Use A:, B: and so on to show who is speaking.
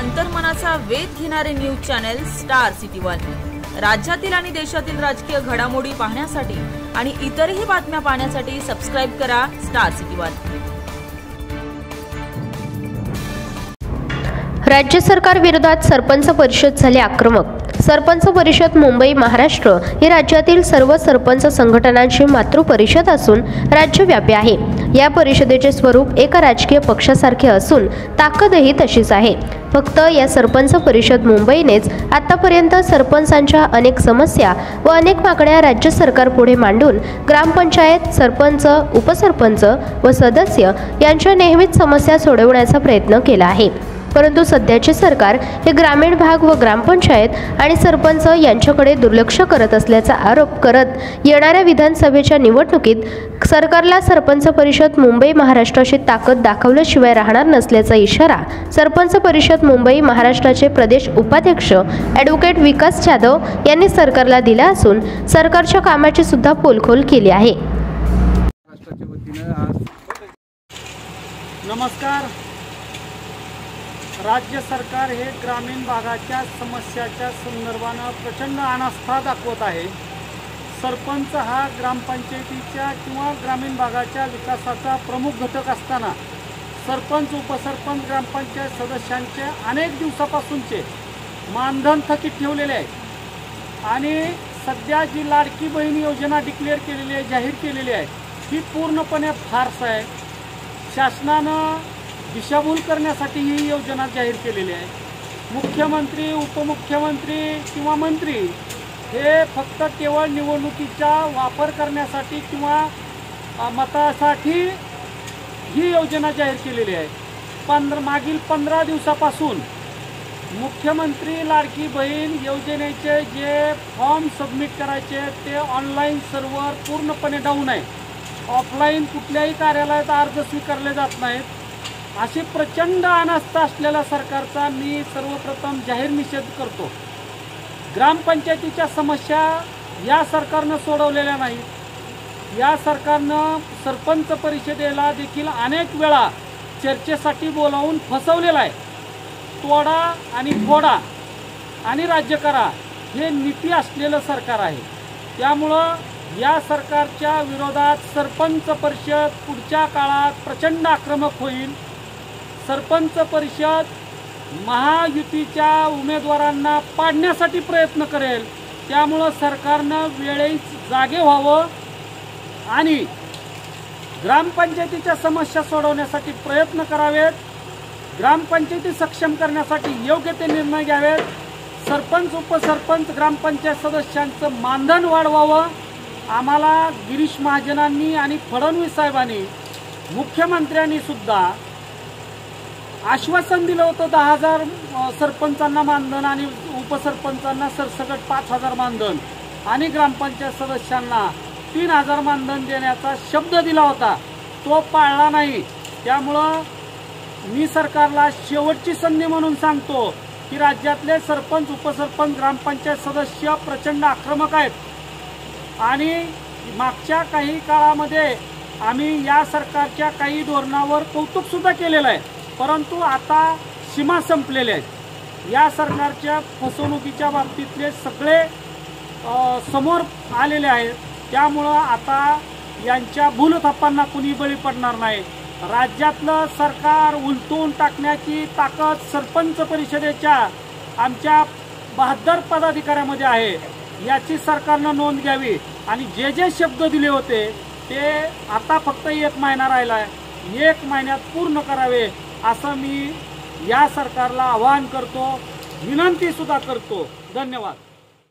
A: अंतर्मनाचा वेध घेणारे news channel star city one. राज्यातील आणि देशातील राजकीय घडामोडी पाहण्यासाठी आणि इतरही बातम्या पाहण्यासाठी सबस्क्राइब करा स्टार सिटी वन।
B: राज्य सरकार विरोधात सरपंच परिषद झाली आक्रमक। सरपंच परिषद मुंबई महाराष्ट्र ही राज्यातील सर्व सरपंच संघटनांची मातृ परिषद असून राज्यव्यापी आहे। या परिषदेचे स्वरूप एका राजकीय पक्षासारखे असून ताकदही तशीच आहे। फक्त या सरपंच परिषद मुंबईनेच आतापर्यंत सरपंचांच्या अनेक समस्या व अनेक मागण्या राज्य सरकार पुढे मांडून ग्रामपंचायत, सरपंच, उपसरपंच व सदस्य यांच्या नेहमीच समस्या सोडवण्याचा प्रयत्न केला आहे। परंतु सध्याचे सरकार हे ग्रामीण भाग व ग्रामपंचायत आणि सरपंच यांच्याकडे दुर्लक्ष करत असल्याचा आरोप करत येणाऱ्या विधानसभेच्या निवडणुकीत सरकारला सरपंच परिषद मुंबई महाराष्ट्राची ताकद दाखवल्याशिवाय राहणार नसल्याचा इशारा सरपंच परिषद मुंबई महाराष्ट्राचे प्रदेश उपाध्यक्ष ॲडव्होकेट विकास जाधव यांनी सरकारला दिला असून सरकारच्या कामाची सुद्धा पोलखोल केली आहे।
C: नमस्कार। राज्य सरकार हे ग्रामीण भागाच्या समस्याच्या संदर्भाने प्रचंड अनास्था दाखवत आहे। सरपंच हा ग्रामपंचायतीच्या किंवा ग्रामीण भागाच्या विकासाचा प्रमुख घटक असताना सरपंच, उपसरपंच, ग्रामपंचायत सदस्यांचे अनेक दिवसापासूनचे मानधन थकीत ठेवलेले आहे आणि सध्या जी लाडकी बहीण योजना डिक्लेअर केलेली आहे, जाहीर केलेली आहे, ही पूर्णपणे फार्स आहे। शासनानं दिशाभूल करण्यासाठी ही योजना जाहीर केलेली आहे। मुख्यमंत्री, उपमुख्यमंत्री किंवा मंत्री हे फक्त केवळ निवडणुकीचा वापर करण्यासाठी किंवा मतासाठी ही योजना जाहीर केलेली आहे। मागील 15 दिवसापासून मुख्यमंत्री लाडकी बहीण योजनेचे जे फॉर्म सबमिट करायचे ते ऑनलाईन सर्व्हर पूर्णपणे डाऊन आहे। ऑफलाईन कुठल्याही कार्यालयात अर्ज स्वीकारले जात नाहीत। अशी प्रचंड अनास्था असलेल्या सरकारचा मी सर्वप्रथम जाहीर निषेध करतो। ग्रामपंचायतीच्या समस्या या सरकारनं सोडवलेल्या नाहीत। या सरकारनं सरपंच परिषदेला देखील अनेक वेळा चर्चेसाठी बोलावून फसवलेला आहे। तोडा आणि फोडा आणि राज्य करा हे नीती असलेलं सरकार आहे। त्यामुळं या सरकारच्या विरोधात सरपंच परिषद पुढच्या काळात प्रचंड आक्रमक होईल। सरपंच परिषद महायुतीच्या उमेदवारांना पाडण्यासाठी प्रयत्न करेल। त्यामुळे सरकारनं वेळेत जागे व्हावं आणि ग्रामपंचायतीच्या समस्या सोडवण्यासाठी प्रयत्न करावेत। ग्रामपंचायती सक्षम करण्यासाठी योग्य ते निर्णय घ्यावेत। सरपंच, उपसरपंच, ग्रामपंचायत सदस्यांचं मानधन वाढवावं। आम्हाला गिरीश महाजनांनी आणि फडणवीस साहेबांनी, मुख्यमंत्र्यांनी सुद्धा आश्वासन दिलं होतं 10,000 सरपंचांना मानधन आणि उपसरपंचांना सरसकट 5,000 मानधन आणि ग्रामपंचायत सदस्यांना 3,000 मानधन देण्याचा शब्द दिला होता, तो पाळला नाही। त्यामुळं मी सरकारला शेवटची संधी म्हणून सांगतो की राज्यातले सरपंच, उपसरपंच, ग्रामपंचायत सदस्य प्रचंड आक्रमक आहेत आणि मागच्या काही काळामध्ये आम्ही या सरकारच्या काही धोरणावर कौतुक सुद्धा केलेलं आहे, परंतु आता सीमा संपलेल्या आहेत। या सरकारच्या फसवणुकीच्या बाबतीतले सगळे समोर आलेले आहेत। त्यामुळं आता यांच्या भूलथापांना कुणी बळी पडणार नाही। राज्यातलं सरकार उलटून टाकण्याची ताकद सरपंच परिषदेच्या आमच्या 72 पदाधिकाऱ्यामध्ये आहे। याची सरकारनं नोंद घ्यावी आणि जे जे शब्द दिले होते ते आता फक्त 1 महिना राहिला आहे, 1 महिन्यात पूर्ण करावे असं मी या सरकारला आवाहन करतो, विनंती सुद्धा करतो। धन्यवाद।